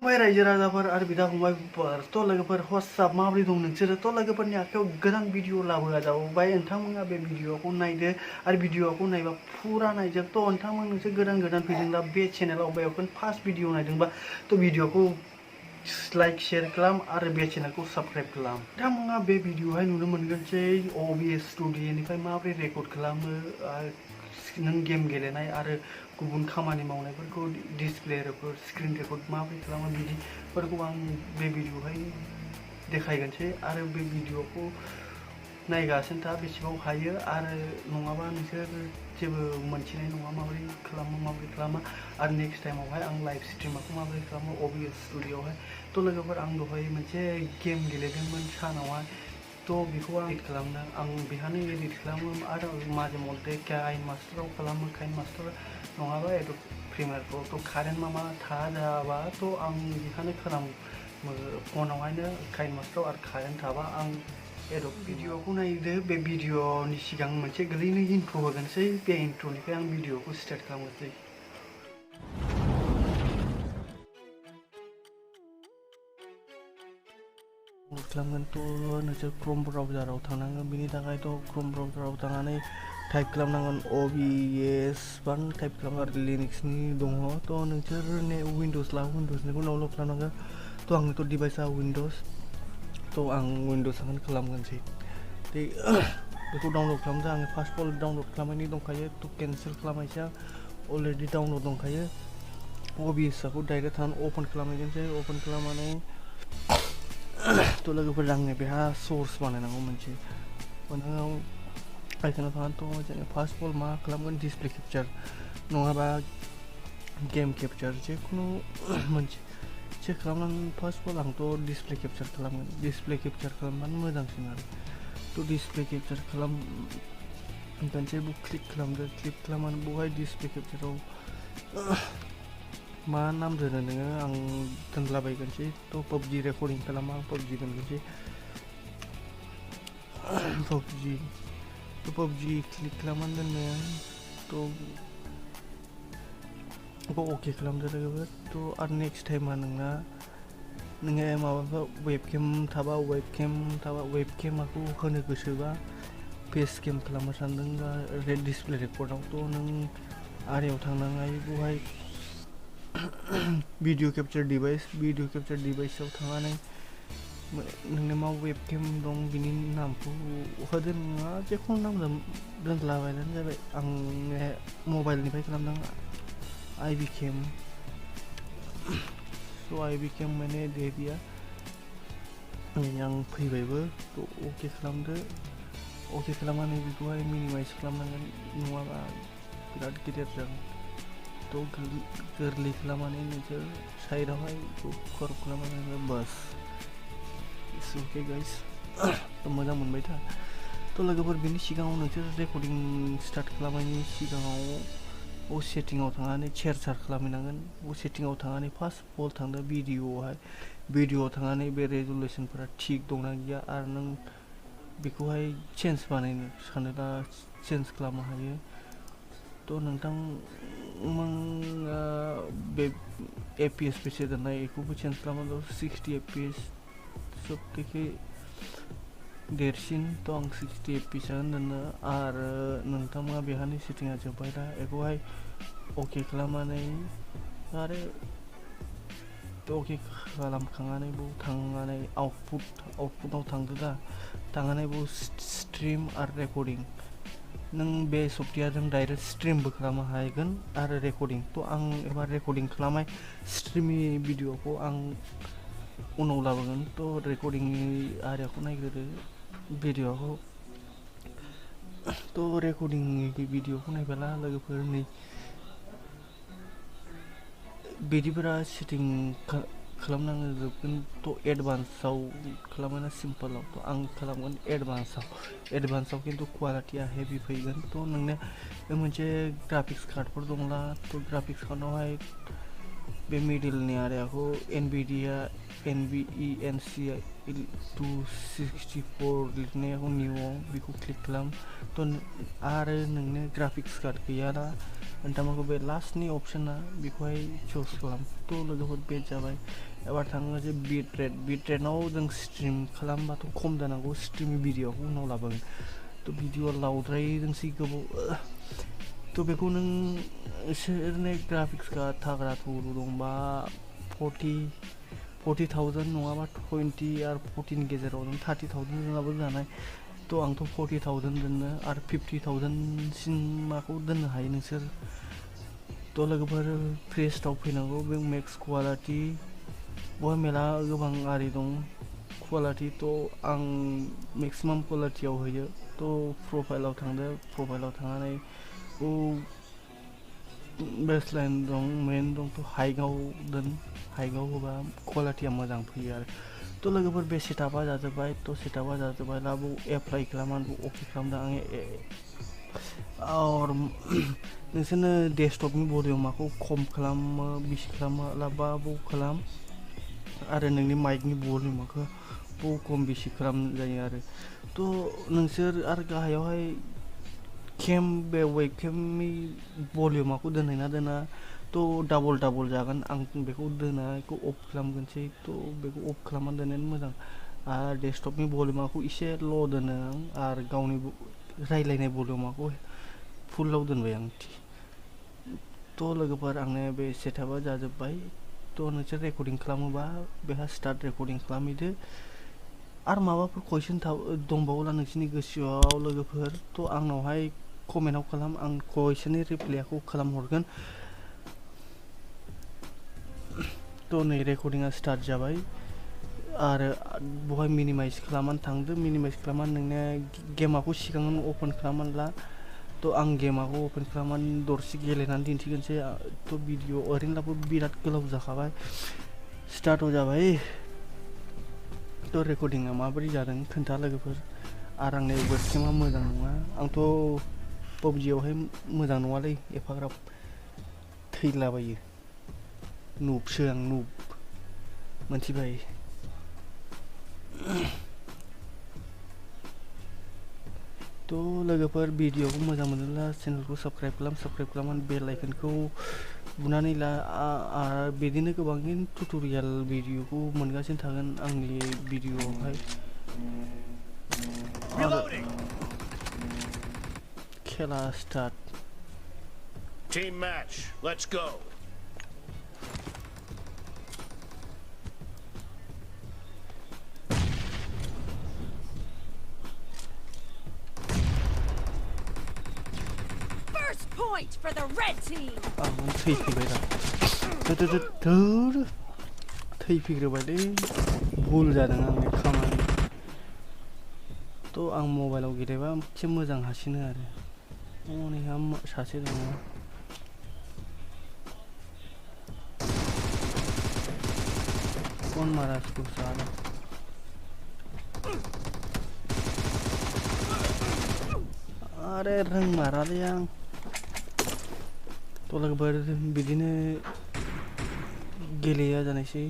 रायजो राजाफोर आरो बिदा फंबायफोर थ' लोगोफोर हवाट्सआप माबोरै दं नोंसोरो थ' लोगोफोरनि आखायाव गोदान भिडिअ लाबोगा जाबाय नोंथांमोना बे भिडिअखौ नायदो आरो भिडिअखौ नायबा फुरा नायजो थ' नोंथांमोन नोंसोर गोदान फैदोंब्ला बे चेनेलाव बायावखौनो फार्स्ट भिडिअ नायदोंबा थ' भिडिअखौ लाइक शेयर खालाम आरो बे चेनेलखौ साबस्क्राइब खालाम नोंथांमोना बे भिडिअहाय नुनो मोनगोन जे OBS स्टुडिअनिफ्राय माबोरै रेकर्ड खालामो नों गेम गेलेनाय आरो गुबुन खामानि मावनायफोरखौ डिसप्ले रेकर्ड स्क्रिन रेकर्ड माबोरै खालामो बिदिफोरखौ आं बे भिडिअहाय देखायगोनसै आरो बे भिडिअखौ नायगासिनो था बेसेबां हायो आरो नङाबा नोंसोर जेबो मोनथिनाय नङा माबोरै खालामा आरो नेक्स्ट टाइमावहाय आं लाइभ स्ट्रिमखौ माबोरै खालामो OBS स्टुडिअआवहाय थ' लोगोफोर आं दहाय मोनसे गेम गेलेदोंमोन सानावहाय थ' बेखौ आं एडिट खालामदों आं बेहानो एडिट खालामो आरो माजे मथे काइन मास्टाराव खालामो काइन मास्टार नङाबा एडब प्रिमियारफ्राव थ' कारेन्ट मा थाजाबा थ' आं बेहानो खालामो फनावहायनो काइन मास्टाराव आरो कारेन्ट थाबा आं एडब भिडिअखौ नायदो बे भिडिअनि सिगां मोनसे गोरलैनो इन्ट्र होगोनसै बे इन्ट्रनिफ्राय आं भिडिअखौ स्टार्ट खालामनोसै खालामगोन थ' नोंसोर क्रोम ब्राउजाराव थांनांगोन बिनि थाखायथ' क्रोम ब्राउजाराव थांनानै टाइप खालामनांगोन OBS बां टाइप खालामो आरो लिनाक्सनि दङ थ' नोंसोर विन्ड'स विन्ड'सनिखौ डाउनलड खालामनांगोन थ' आंनिथ' डिभाइसआ विन्ड'स थ' आं विन्ड'सआवनो खालामगोनसै बेखौ डाउनलड खालामदों आङो फार्स्ट अफ अल डाउनलड खालामनायनि दंखायो थ' केन्सेल खालामनायसै आं अलरेडि डाउनलड दंखायो OBSखौ डाइरेक्ट थांनानै अपेन खालामनायजोंसै अपेन खालामनानै थ' लोगोफोर आंनो बेहा सर्स बानायनांगौ मोनसे आइकनाव थांनानै थ' जोङो फार्स्ट अफ अल मा खालामगोन डिसप्ले केपचार नङाबा गेम केपचार जिखुनु मोनसे चेक खालामनानै फार्स्ट अफ अल आंथ' डिसप्ले केपचार खालामगोन डिसप्ले केपचार खालामबानो मोजांसिन आरो थ' डिसप्ले केपचार खालामगोनसै बेखौ क्लिक खालामदो क्लिक खालामनानै बेवहाय डिसप्ले केपचाराव मा नाम दोनो नोङो आं दोनलाबायगोनसै थ' PUBG रेकर्डिं खालामा आं PUBG दोनगोनसै PUBG क्लिक खालामनानै दोनो थ' बेखौ अके खालामदो लोगोफोर थ' आरो नेक्स्ट टाइमा नोङो माबाफोर वेबकेम थाबा वेबकेमखौ होनो गोसोबा फेस केम खालामनो सानदोंबा रेड डिसप्ले रेकर्डआव थ' नों आरियाव थांनानै बेवहाय भिडिअ केपचार डिभाइसआव थांनानै नोंनो मा वेबकेम दं बिनि नामखौ होदो नङा जेखुनु नाम दोनलाबायनानै जाबाय आं मबाइलनिफ्राय खालामदों आईबी केम स' आईबी केम माने दे दिया आं फैबायबो थ' अके खालामदो अके खालामनानै बेखौहाय मिनिमाइज खालामनांगोन नङाबा बिराद गिदिर जागोन थ' गोरलै खालामनानै नोंसोर साइडआवहाय खरब खालामनानै बास अके गाइस थ' मोजां मोनबाय था थ' लोगोफोर बिनि सिगाङाव नोंसोर रेकर्डिं स्टार्ट खालामनायनि सिगाङाव सेटिंआव थांनानै चार्जार खालामहैनांगोन सेटिंआव थांनानै फार्स्ट अफ अल थांदो भिडिअआव थांनानै बे रेजुलेसनफोरा थिग दंना गैया आरो नों बेखौहाय चेन्ज बानायनो सानोब्ला चेन्ज खालामनो हायो थ' नोंथांमोना बे FPS बेसे दोननाय बेखौबो चेन्ज खालामनांगौ 60 FPS सबथेके देरसिन थ' आं 60 FPS दोनो आरो नोंथांमोना बेहानि सेटिंआ जोब्बाय दा बेखौहाय अके खालामनानै आरो अके खालामखांनानै बेयाव थांनानै आउटपुटाव थांदो दा थांनानै बेयाव स्ट्रिम आरो रेकर्डिं नों बे सफ्टवेयारजों डाइरेक्ट स्ट्रिमबो खालामनो हागोन आरो रेकर्डिं थ' आं एबार रेकर्डिं खालामनाय स्ट्रिमनि भिडिअखौ आं उनाव लाबोगोन थ' रेकर्डिंनि आरियाखौ नायग्रोदो भिडिअखौ थ' रेकर्डिंनि भिडिअखौ नायबोला लोगोफोर नै बिदिफोरा सेटिं खालामनांगौ जोबगोन थ' एडभान्सआव खालामोना सिम्पलाव थ' आं खालामगोन एडभान्सआव खिन्थु क्वालिटिया हेभि फैगोन थ' नोंनो मोनसे ग्राफिक्स कार्डफोर दंब्ला थ' ग्राफिक्स कार्डआवहाय बे मिडिलनि आरियाखौ NVENC 264 लिरनायाव निउआव बेखौ क्लिक खालाम आरो नोंनो ग्राफिक्स कार्ड गैयाना नोंथांमोनखौ बे लास्टनि अपसना बेखौहाय चुज खालाम लोगोफोर बे जाबाय एबार थाङो जे बिट रेटआव जों स्ट्रिम खालामबाथ' खम जानांगौ स्ट्रिम भिडिअखौ उनाव लाबोगोन भिडिअ लावद्राय जोंसै गोबाव बेखौ नों इसोरनो ग्राफिक्स कार्ड थाग्रा थुग्रु दंबा 40,000 नङाबा 20 आरो 40 नि गेजेराव नों 30,000 जोंनाबो जानाय आंथ' 40,000 दोननो आरो 50,000 सिमाखौ दोननो हायो नोंसोर लोगोफोर प्रेस्टआव फैनांगौ बे मेक्स क्वालिटि बहाय मेला गोबां आरि दं क्वालिटि आं मेक्सिमाम क्वालिटियाव होयो प्रफाइलाव थांदो प्रफाइलाव थांनानै बेसलाइन दं मेन दं हाइकआव दोन हाइकआव होबा क्वालिटिया मोजां फैयो आरो लोगोफोर बे सेटआपा जाजोब्बाय दा एप्लाइ खालामनानै अके खालामदों आं नोंसोरनो डेस्कटपनि भलिउमखौ खम खालामो बेसे खालामो लाबा खालाम आरो नोंनि माइकनि भलिउमखौ खम बेसे खालामजायो आरो नोंसोर आरो गाहायावहाय बे वेबकेमनि भलिउमखौ दोनहैना दोना डाबल जागोन आं बेखौ दोननायखौ अफ खालामगोनसै बेखौ अफ खालामनानै दोननायानो मोजां आरो डेस्कटपनि भलिउमखौ एसे ल' दोनो आं आरो गावनि रायलायनाय भलिउमखौ फुलाव दोनबाय आं लोगोफोर आंनो बे सेटआपा जाजोब्बाय नोंसोर रेकर्डिं खालामोबा बेहा स्टार्ट रेकर्डिं खालामहैदो आरो माबाफोर कुइसन दंबावोला नोंसोरनि गोसोआव लोगोफोर आंनावहाय कमेन्टआव खालाम आं कुइसननि रिप्लाइखौ खालामहरगोन नै रेकर्डिंआ स्टार्ट जाबाय आरो बहाय मिनिमाइज खालामनानै थांदो मिनिमाइज खालामनानै नोंना गेमाखौ सिगाङावनो अपेन खालामनानै ला आं गेमाखौ अपेन खालामनानै दरसे गेलेनानै दिन्थिगोनसै भिडिअ ओरैनोब्लाबो बिराद गोलाव जाखाबाय स्टार्टआव जाबाय रेकर्डिंआ माबोरै जादों खोन्था लोगोफोर आरो आंनि वेबकेमा मोजां नङा आंथ' पबजियावहाय मोजां नङालै एफाग्राब थैलाबायो नुबसो आं मोनथिबाय लोगोफोर भिडिअखौ मोजां मोनोब्ला चेनेलखौ साबस्क्राइब खालामनानै बेल आइकनखौ बुनानै ला आरो बिदिनो गोबां टुटरियेल भिडिअखौ मोनगासिनो थागोन आंनि भिडिअआवहाय खेला start team match let's go Point for the red team. थैफैग्रोबायलै भुल जादों आंनि खामानि आं मबाइलाव गेलेबा एसे मोजां हासिनो आरो हनैहा सासे दङ कौन मारा इसको साला अरे रंग मारालै आं लोगोफोर बिदिनो गेलेया जानायसै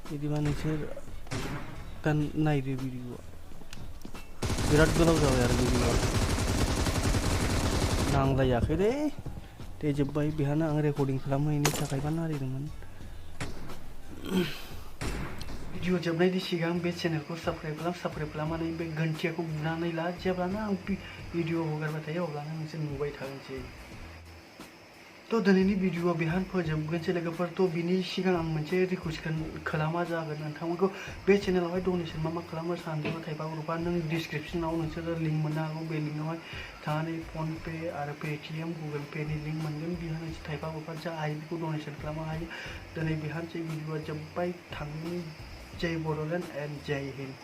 बिदिबा नोंसोर दा नायदो भिडिअआ बिराद गोलाव जाबाय आरो भिडिअआ नांलायाखै दे जोब्बाय बेहानो आं रेकर्डिं खालामहैनो थाखायबा नारिदोंमोन भिडिअ जोबनायनि सिगां बे चेनेलखौ साबस्क्राइब खालामनानै बे घन्टियाखौ बुनानै ला जेब्लानो आं भिडिअ हगारबाय थायो अब्लानो नोंसोर नुबाय थागोनसै दिनैनि भिडिअआ बेहायनो फोजोबगोनसै लोगोफोर बिनि सिगां आं मोनसे रिकुवेस्ट खालामा जागोन नोंथांमोनखौ बे चेनेलावहाय डनेसन मा खालामो सानदोंबा थाइबा ग्रुपा नों डिसक्रिपसनाव नोंसोरो लिंक मोननो हागौ बे लिंकआवहाय थांनानै फनपे आरो पेटिएम गुगल पेनि लिंक मोनगोन बेहा नोंसोर थाइबा ग्रुपा जा हायो बेखौ डनेसन खालामनो हायो दिनै बेहानोसै भिडिअआ जोब्बाय थांनि जय बड'लेण्ड एन्ड जय हिन्द